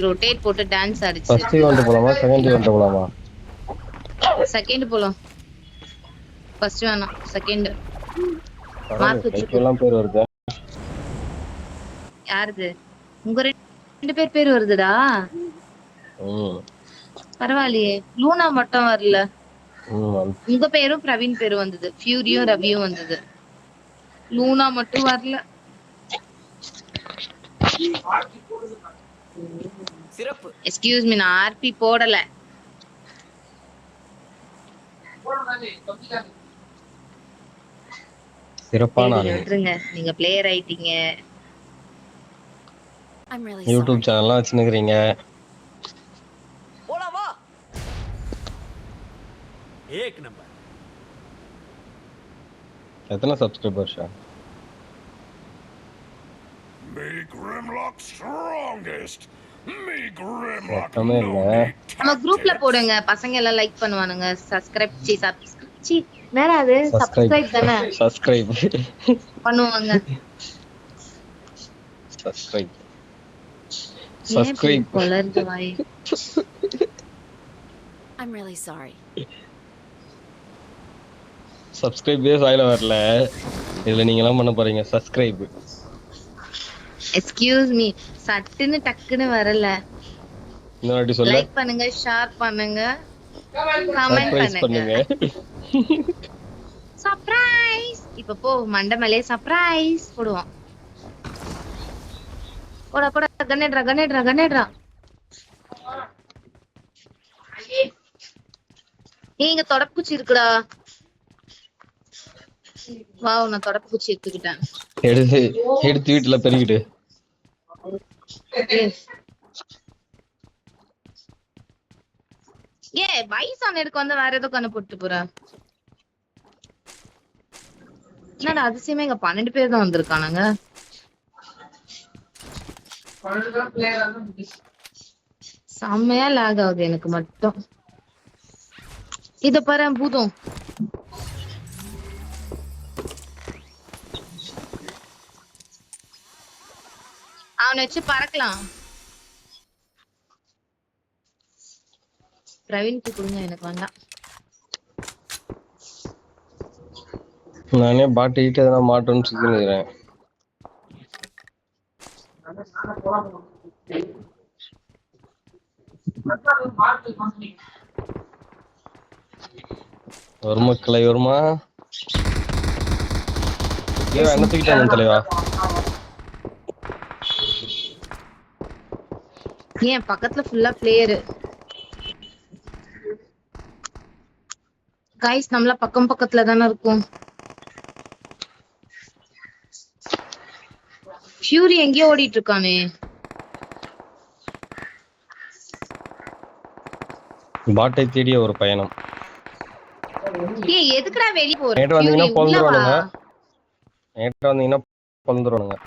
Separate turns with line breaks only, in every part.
Rotate போட்டு dance ஆடிச்சு.
First event போலாமா second event போலாமா?
செகண்ட் போலாம். ஃபர்ஸ்ட் வேணாம் செகண்ட். மார்க் வச்சுக்கோ.
எல்லாம் பேர் வருது.
யாருது? உங்க ரெண்டு பேர் வருதுடா. பரவாயில்லையே. லூனா மட்டும் வரல. உங்க பேரும் பிரவீன் பேரும் வந்தது. ஃபியூரியும் ரவியும் வந்தது. லூனா மட்டும் வரல.
சிறப்பு.
எக்ஸ்கியூஸ் மீ, நான் ஆர்பி போடல.
சிறப்பான
விட்டுருங்க, நீங்க பிளேயர் ஆயிட்டீங்க.
யூடியூப் சேனல்லாம் வச்சுக்கிறீங்க.
போலாமா? ஏக் நம்பர்.
எத்தனை சப்ஸ்கிரைபர்ஸ்?
நம்ம குரூப்ல போடுங்க, பசங்க எல்லாம் லைக் பண்ணுவானுங்க. சப்ஸ்கிரைப் நேரா அது சப்ஸ்கிரைப் தானே.
சப்ஸ்கிரைப்
பண்ணுவாங்க. சப்ஸ்கிரைப் கொலர்து வாய்.
I'm really sorry.
சப்ஸ்கிரைப் வாயில வரல. இதுல நீங்க எல்லாம் பண்ண போறீங்க சப்ஸ்கிரைப்.
எக்ஸ்கியூஸ் மீ, சட்டுன்னு டக்குன்னு வரல.
இன்னொரு சொல்ல.
லைக் பண்ணுங்க, ஷேர் பண்ணுங்க, கமெண்ட் பண்ணுங்க. சர்ப்ரைஸ். இப்ப போ மண்டமலே சர்ப்ரைஸ் போடுவோம். போடா போடா, கனேட்ரா. நீங்க தொடப்புச்சி இருக்குடா. வாவ், நான் தொடப்புச்சி எடுத்துக்கிட்டேன்.
எடுத்து வீட்டுல பெருகிட்டு.
வயசான எடுக்க வந்து வேற ஏதோ கண்ணு போட்டு போற. என்னடா அதிசயமா, இங்க 12 பேர் தான் வந்திருக்கானுங்க. செம்மையா லாக் ஆகுது எனக்கு மட்டும். இத பாரு பூதம். அவனை வச்சு பறக்கலாம். பிரவீன்க்கு கொடுங்க, எனக்கு வேண்டாம்.
நானே பாட்டிக்கிட்டு எதனா மாட்டோன்னு சுத்தினுக்கிறேன். வருமா கிளை வருமா? என்ன தூக்கிட்டாங்க தலைவா?
ஏன் பக்கத்துல ஃபுல்லா பிளேயர். கைஸ், நம்மள பக்கத்துல தானே இருக்கும். ஃபியூரி எங்கேயோ ஓடிட்டு இருக்கானே.
பாட்டை தேடிய ஒரு பயணம்.
ஏய், எதுக்குடா வெளிய போற?
நேற்று வந்தீங்கன்னா பொளந்துருவானுங்க. நேற்று வந்தீங்கன்னா பொளந்துருவானுங்க.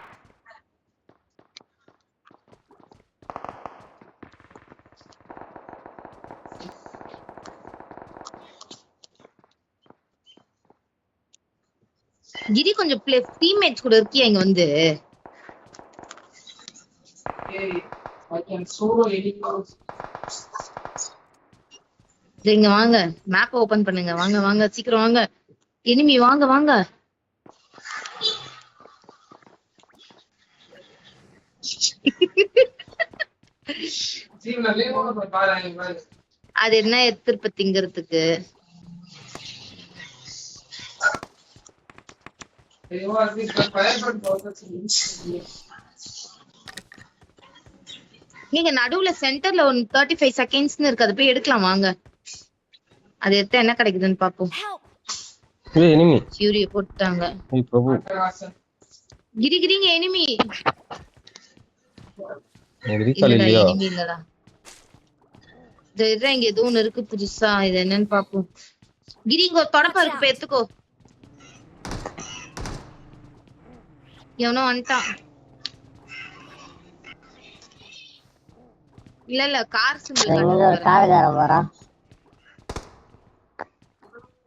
கிரி கொஞ்சம் டீம்மேட்ஸ் கூட இருக்கியா இங்க வந்து? இங்க வாங்க, மேப் ஓபன் பண்ணுங்க. வாங்க சீக்கிரம் வாங்க. எனிமி வாங்க. அது என்ன திருப்ப திங்கிறதுக்கு? நீங்க நடுவுல சென்டர்ல 35 செகண்ட்ஸ்னு இருக்கு, அது போய் எடுக்கலாம் வாங்க. அது எடுத்து என்ன கிடைக்குதுன்னு பாப்போம்.
எனிமி
ஃபியூரிய போட்டாங்க.
பிரபு
கிரிங்க எனிமி. எனிமி இல்லடா. இங்க ஏதோ ஒண்ணு இருக்கு புதுசா, இது என்னன்னு பாப்போம். கிரிங்க ஒரு தொடப்பா இருக்கு, போய் எடுத்துக்கோ. எவனோ வந்துட்டான். இல்ல கார் சிம்பிள்
கார்.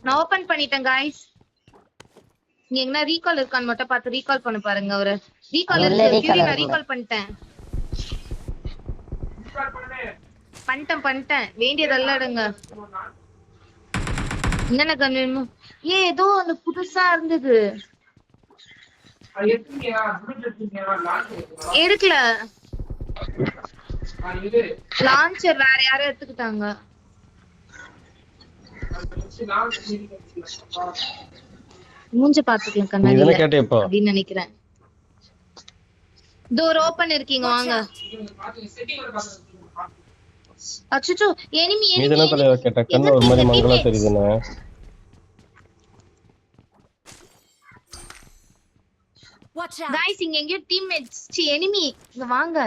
நான் ஓபன் பண்ணிட்டேன் गाइस. நீங்க என்ன ரீகால் இருக்கான்னு மட்டும் பார்த்து ரீகால் பண்ண பாருங்க. அவரு ரீகால் இருக்கு. நான் ரீகால் பண்ணிட்டேன். பண்ணிட்டேன் வேண்டியதெல்லாம் எடுங்க. என்னென்ன கன் வேணுமோ? ஏதோ அந்த புதுசா இருந்தது எடுக்கல. லான்ச்சர் வேற யாரும் எடுத்துக்கிட்டாங்க. மூஞ்ச பாத்துக்கலாம் கண்ணாடியில அப்படின்னு நினைக்கிறேன். டோர் ஓபன் இருக்கீங்க வாங்க. அச்சச்சோ எனிமி
இதெல்லாம் தலைவ கேட்ட கண்ணு ஒரு மாதிரி மங்களா தெரியுதுண்ணே.
गाइस இங்க எங்க டீம்மேட்ஸ் எனிமி இங்க வாங்க.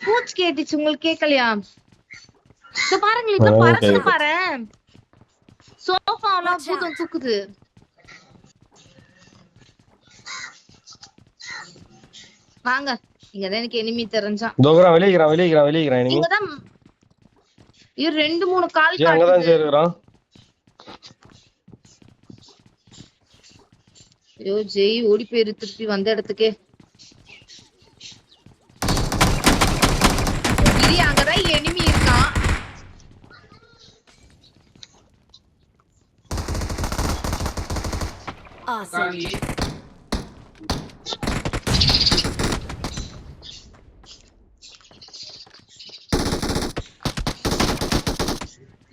பூச் கேட்டுச்சு உங்களுக்கு கேக்கலையா? இத பாருங்க இத பறக்க பாரு. சோஃபால பூதம் தூக்குது. வாங்க இங்க தான் எனக்கு எனிமி தெரிஞ்சான்.
தோகரா வெளியேக்குறான் எனிமி.
இங்க தான் இது 2-3 கால்
காட்டுது. அங்க தான் சேருறான்.
ஐயோ ஜெய் ஓடி போயிரு திருப்பி வந்த இடத்துக்கே. இடி அங்கதான் எனிமி இருக்கான்.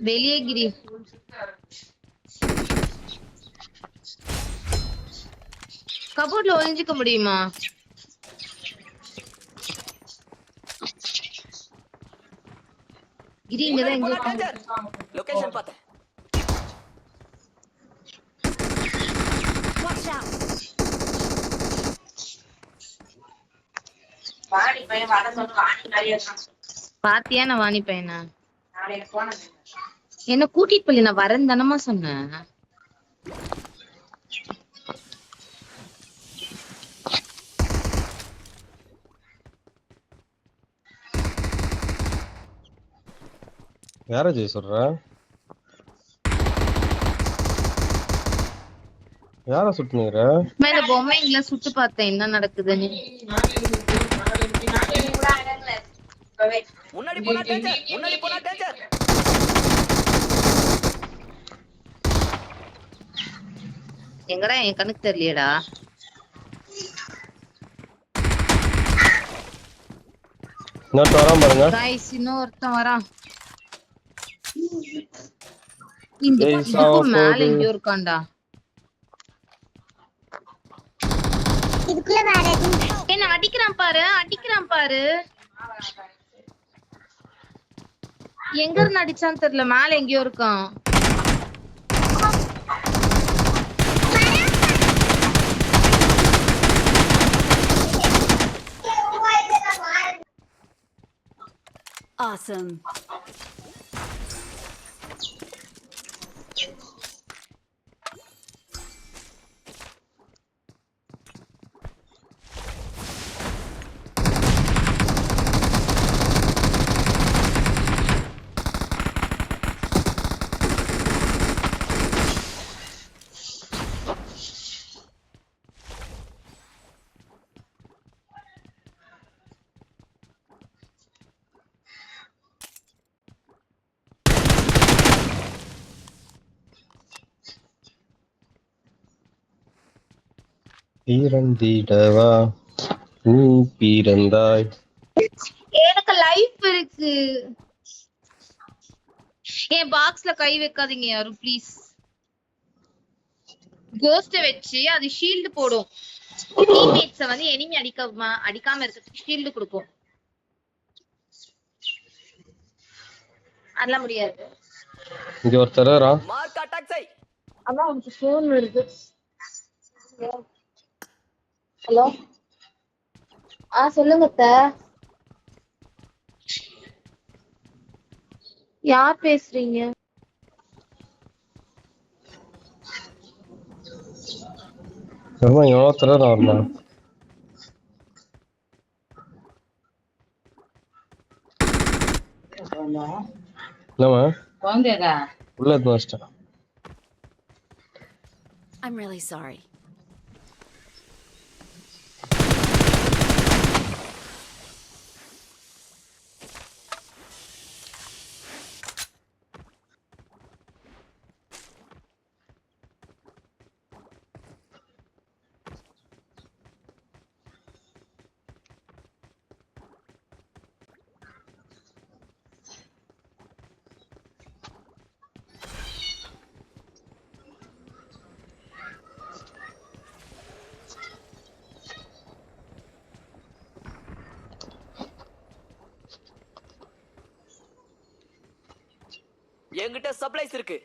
வெளியே கிரி. கபோர்ட்ல ஒளிஞ்சிக்க முடியுமா? கிரி இங்கதான் எங்க
லொகேஷன் பார்த்தேன். பாத்தியா நான் வாணி பையனா? என்ன கூட்டிட்டு போய் நான் வரேன் தானமா சொன்னேன்.
யார ஜெய் சொல்ற? யார சுட்டுனீங்க?
மேல பொம்மைங்கள சுட்டு பார்த்தேன் என்ன நடக்குதுன்னு.
முன்னாடி போனா டேஞ்சர்.
எங்கடா என் கண்ணுக்கு தெரியலடா.
இன்னொரு வரான் பாருங்க.
गाइस இன்னொருத்தன் வரான். இந்த பக்கம் மேல எங்க இருக்கான்டா. இதுக்குள்ள வேற என்ன அடிக்கிறான் பாரு. எங்க இருந்து அடிச்சான்னு தெரியல. மேல எங்கயோ இருக்கான்.
Awesome.
பிறந்திடவா நீ பிறந்தாய்.
எனக்கு லைஃப் இருக்கு. என் பாக்ஸ்ல கை வைக்காதீங்க யாரும் ப்ளீஸ். கோஸ்ட் வச்சு அது ஷீல்ட் போடும். டீம்மேட்ஸ வந்து எனிமி அடிக்காம இருக்கிறதுக்கு ஷீல்ட் கொடுக்கும். அதெல்லாம் முடியாது.
இங்க ஒருத்தர் வரா.
மார்க் அட்டாக் செய்.
அதான் உங்களுக்கு ஃபோன் வருது. ஹலோ சொல்லுங்க அத்தை. யார் பேசுறீங்க?
இங்க ஒருத்தர் வரா. என்னமா
குழந்தையா
உள்ள வச்சிட்டேன்.
I'm really sorry.
என்கிட்ட சப்ளைஸ் இருக்கு.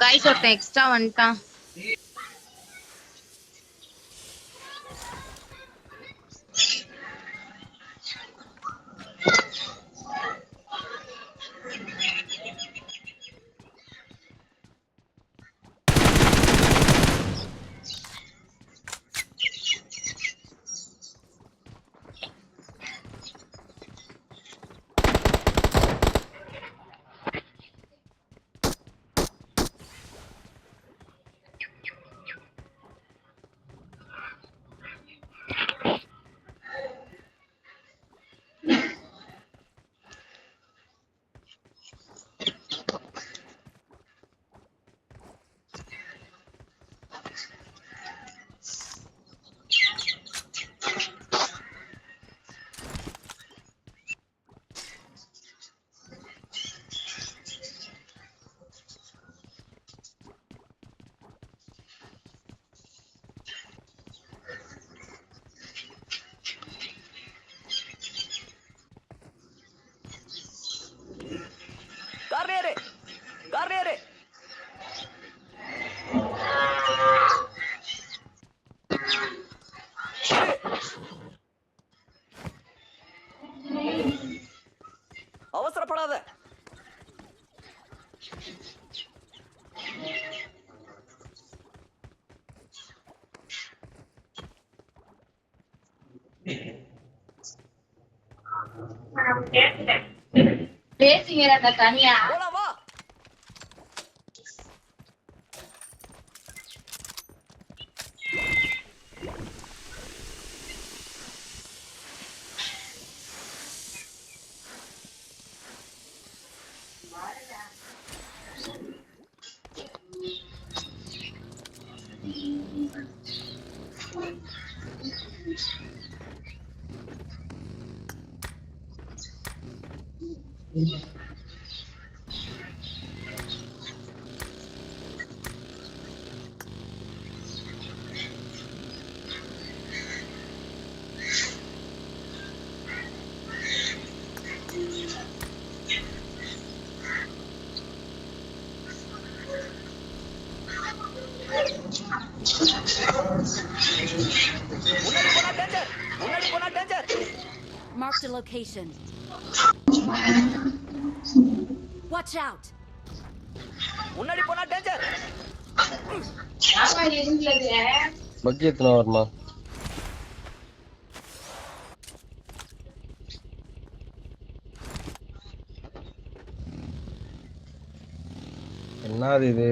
गाइस ஒருத்தன் எக்ஸ்ட்ரா வந்துட்டான்.
கார்னியரே அவசரப்படாத.
பேசிங்கடா தனியா.
போலாம் வா. முன்னாடி போனா danger.
Marked a location. Watch out.
முன்னாடி போனா டேஞ்சர்.
பக்கி எத்தனை வரமா? என்னது இது?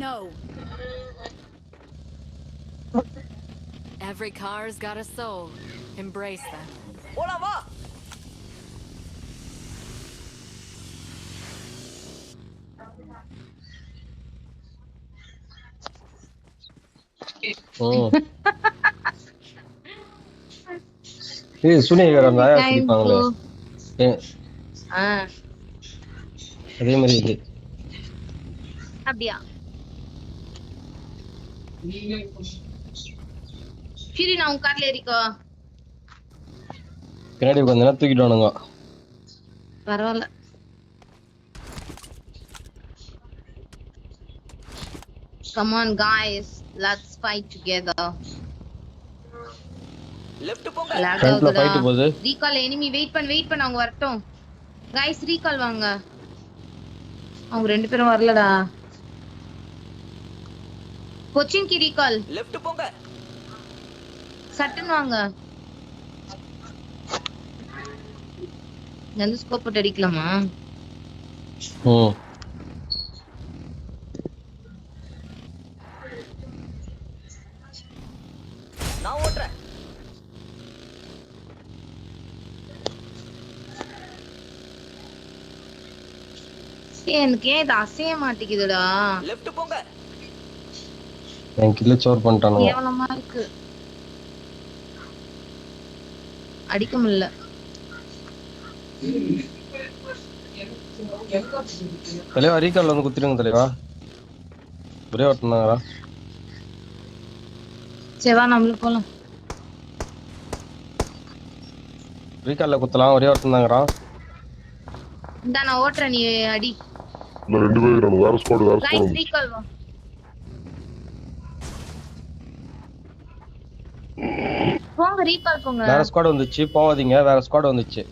No. Every car's got a soul. Embrace them.
போலாம் வா.
ஏய் சுனிகர் அந்த ஆயா சிரிப்பாங்களே. அதே மாதிரி இது.
அப்படியா? சரி நான் உன் கார்ல ஏறிக்கோ.
பின்னாடி உட்காந்து தூக்கிட்டு வானுங்க.
பரவாயில்ல. Come on guys, let's fight together.
Left போங்க.
ஃப்ரண்ட்ல ஃபைட் போகுது.
ரீகால் எனிமி வெயிட் பண்ண அவங்க வரட்டும். गाइस ரீகால் வாங்க. அவங்க ரெண்டு பேரும் வரலடா. कोचिंग की रिकॉल
लेफ्ट போங்க.
சட்டன் வாங்க. நான் ஸ்கோப் போட்டு அடிக்கலாமா? எனக்கு ஏன் இது அசைய மாட்டேங்குதுடா?
லெஃப்ட் போங்க.
என் கில்ல சோர் பண்ணிட்டானுங்க.
கேவலமா இருக்கு. அடிக்க முடியல.
தலைவா ரீகால் வந்து குத்திடுங்க தலைவா. ஒரே ஒருத்தன் தாங்கடா.
சரி வா நம்மளும் போலாம்.
ரீகால்ல குத்தலாம், ஒரே ஒருத்தன் தாங்கடா.
இந்தா நான் ஓட்டுறேன், நீ அடி.
இன்னும் 2 பேர் இருக்காங்க. வேற ஸ்குவாட்
கைஸ்
வந்து.
ரீகால் வா. போங்க ரீகால் போங்க.
வேற ஸ்குவாட் வந்துச்சு, போவாதீங்க. வேற ஸ்குவாட் வந்துச்சு.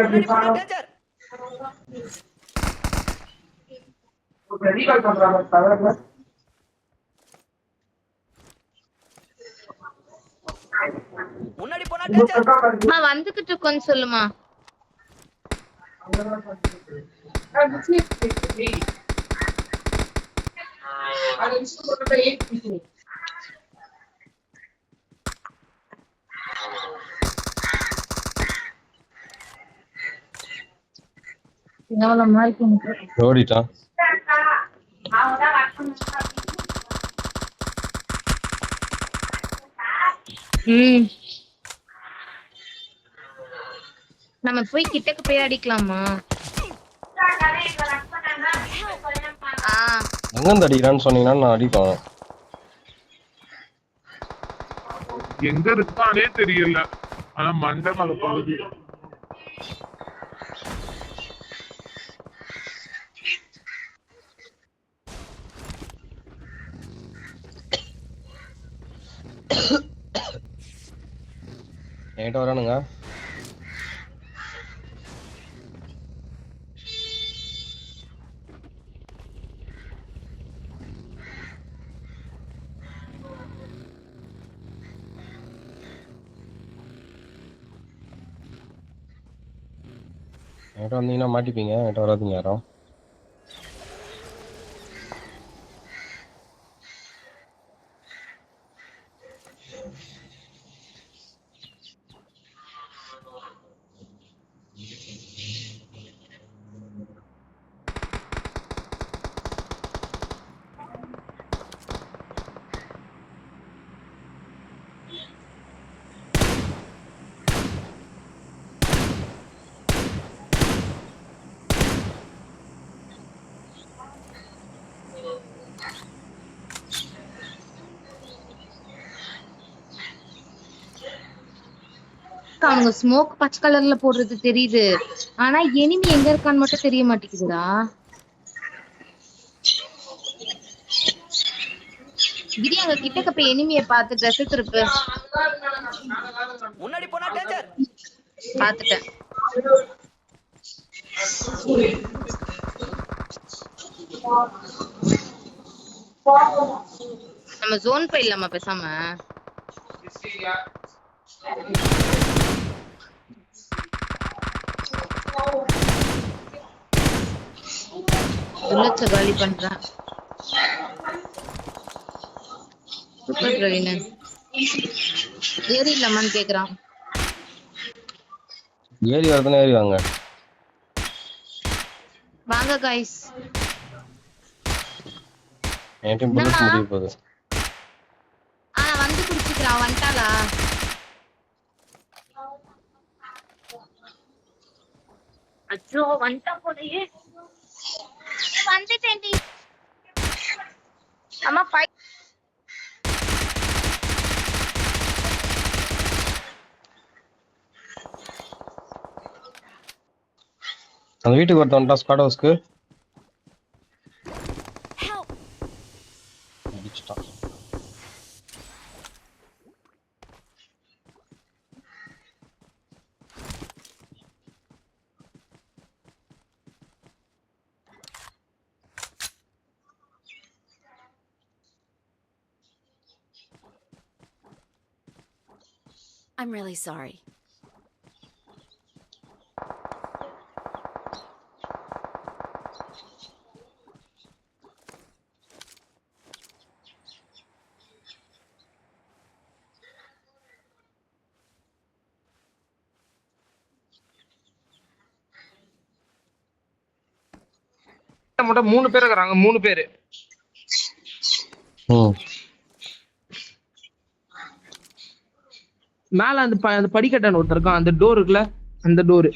முன்னாடி போனா டேஞ்சர். முன்னாடி போனா டேஞ்சர்.
அம்மா வந்துகிட்டு இருக்கோன்னு சொல்லுமா. கேவலமா இருக்கு எனக்கு.
ஓடிட்டான்.
நம்ம போய் கிட்டக்கு போய் அடிக்கலாமா?
எங்க இருந்து அடிக்கிறான்னு சொன்னீங்கன்னா நான் அடிப்பேன்.
எங்க இருக்கானே தெரியல. ஆனா மண்டை மேல பகுதி.
என்கிட்ட வரானுங்க. என்கிட்ட வந்தீங்கன்னா மாட்டிப்பீங்க. என்கிட்ட வராதீங்க யாரும்.
அவங்க ஸ்மோக் பச்சை கலர்ல போடுறது தெரியுது, ஆனா எனிமி எங்க இருக்கான்னு மட்டும் தெரிய மாட்டேங்குதுடா. கிரி அங்க கிட்டக்க போய் எனிமியை பார்த்து ட்ரெஸ் திருப்பு.
முன்னாடி போனா டேஞ்சர்.
பாத்துட்டேன். நம்ம ஜோன் போயிடலாமா பேசாம? புல்லட்ஸ காலி பண்றேன். சூப்பர் பிரவீன். ஏறி இல்லாமான்னு கேக்குறான்.
ஏறி வரதுன்னா ஏறி வாங்க.
வாங்க கைஸ்.
என் டீம் புல்லட் முடிய போகுது.
வந்து குடிச்சுக்கிறான். வந்துட்டாளா? அச்சோ வந்துட்டா போலயே. வந்துட்டேன்டி. அம்மா
அந்த வீட்டுக்கு ஒருத்தன் வந்துட்டான். ஸ்குவாட் ஹவுஸ்க்கு அடிச்சிட்டான்.
I'm really sorry.
மட்டும் 3 பேர் இருக்காங்க 3 பேரு
ம்
மேல அந்த படிக்கட்டான ஒருத்தர் இருக்கான் அந்த டோர் இருக்குல்ல அந்த டோர்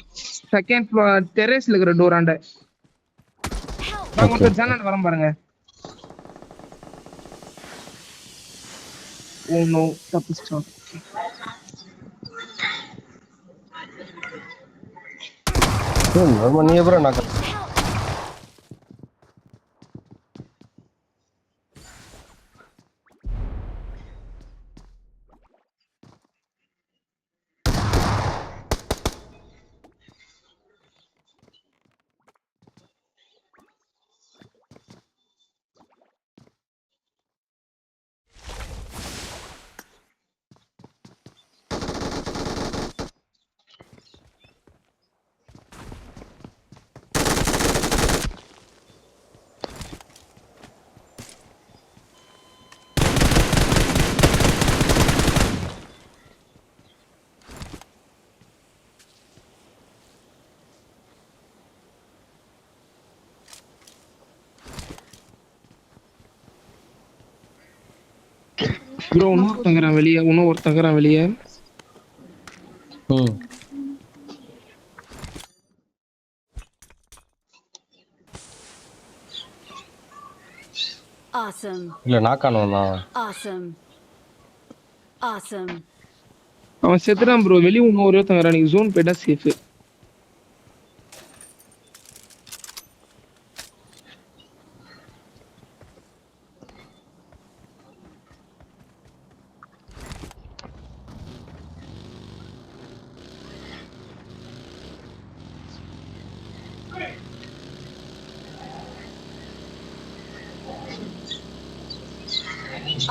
செகண்ட் ஃப்ளோர் டெரேஸ்ல இருக்கிற டோர் ஆண்ட வாங்க மொத்தம் ஜன்னல் வரம் பாருங்க ஓ நோ தப்பிச்சிட்டோம்
நீ அப்புறம் நான்
ப்ரோ இன்னும் ஒருத்தங்கறான் வெளியே
ம்
Awesome.
இல்ல நாக்கானவன் தான்
Awesome. Awesome.
அவன் செத்துறான் ப்ரோ வெளியே இன்னும் ஒருத்தங்கறான் நீங்க ஜோன் போய்ட்டா சேஃப்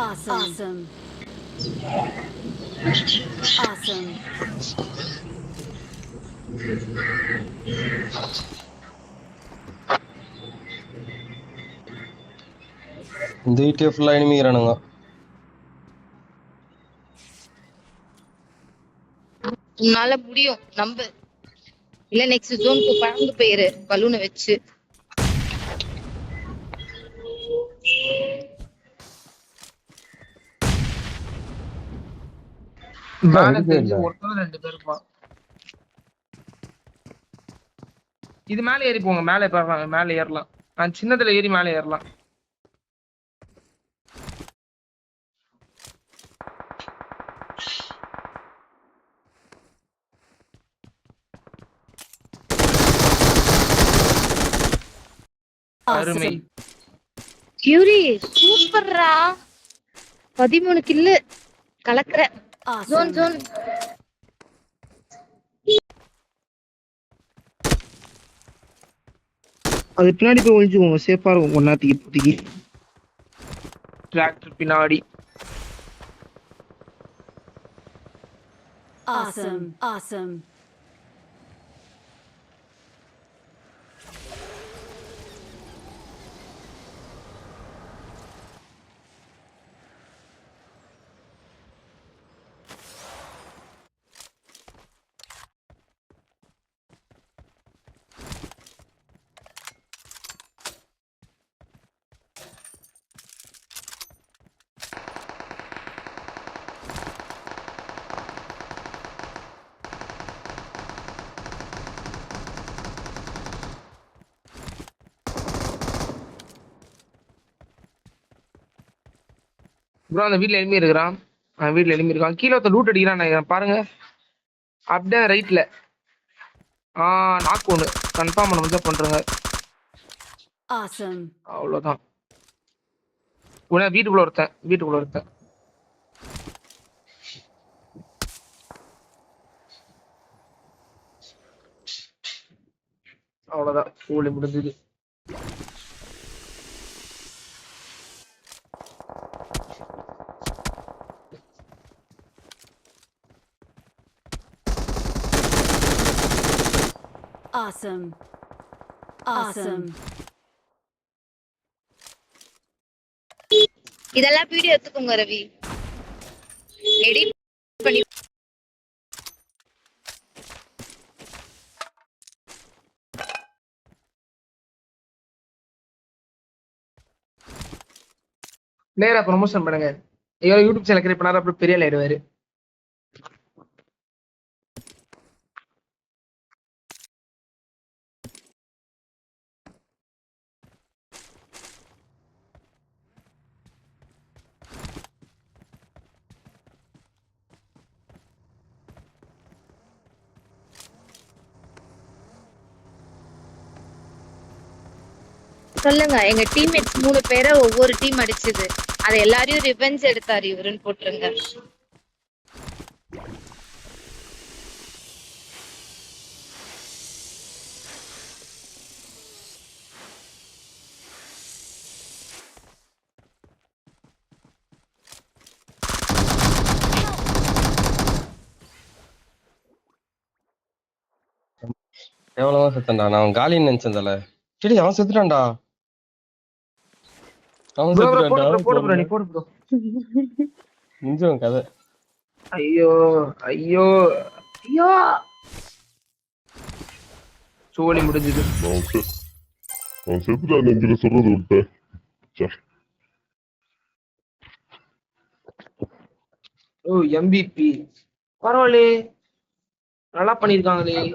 Awesome. Awesome.
இந்த வீட்டே ஃபுல்லா எனிமிக்கிறானுங்க
உன்னால முடியும் நம்ப இல்ல நெக்ஸ்ட் ஜோனுக்கு பறந்து போயிரு பலூனை வச்சு
மேல தெரிஞ்சு ஒருத்தர் 2 பேர் இருப்பான் இது மேல ஏறி போங்க மேல ஏறலாம் நான் சின்னதுல ஏறி மேல ஏறலாம் அருமை
கியூரி சூப்பர்ரா 13 கில்லு கலக்குற ஜோன்
Awesome.
ஜோன்
அது பின்னாடி போய் ஒளிஞ்சுக்கோங்க சேஃபா இருக்கும் கொஞ்ச நேரத்துக்கு இப்போதைக்கு டிராக்டர் பின்னாடி
Awesome. Awesome.
ப்ரோ அந்த வீட்ல எனிமி இருக்கிறான் வீட்ல எனிமி இருக்கான் கீழே ஒருத்தன் லூட் அடிக்கிறான் நினைக்கிறேன் பாருங்க அப்படியே ரைட்ல நாக்கு ஒன்று கன்ஃபார்ம் பண்ண முடிஞ்சா பண்றேங்க
Awesome.
அவ்வளோதான் உடனே வீட்டுக்குள்ள ஒருத்தன் அவ்வளோதான் கூலி முடிஞ்சது
Awesome. Awesome.
இதெல்லாம் வீடியோ எடுத்துக்கோங்க ரவி. எடிட் பண்ணி
பிளேயரா ப்ரொமோஷன் பண்ணுங்க. ஐயோ யூடியூப் சேனல் கிரியேட் பண்ணாரு அப்புறம் பெரிய ஆயிடுவாரு.
சொல்லுங்க. எங்க டீம்மேட்ஸ் 3 பேரை ஒவ்வொரு டீம் அடிச்சது. அதை எல்லாரையும் ரிவெஞ்ச் எடுத்தாரு இவருன்னு போட்டுருங்க.
எவ்வளவா செத்தான்டா, நான் காலின்னு நினைச்சேன் தல. சரி அவன் செத்துட்டான்டா. அவன்
ப்ரோ
செத்துட்டான்டா.
போடு ப்ரோ நீ போடு ப்ரோ.
முடிஞ்சவன் கதை.
ஐயோ ஐயோ ஐயோ சோலி முடிஞ்சது.
அவன் செத்துட்டான் நெஞ்சில சொல்றது விட்டேன்.
ஓ MVP பரவாயில்லையே, நல்லா பண்ணிருக்காங்களே.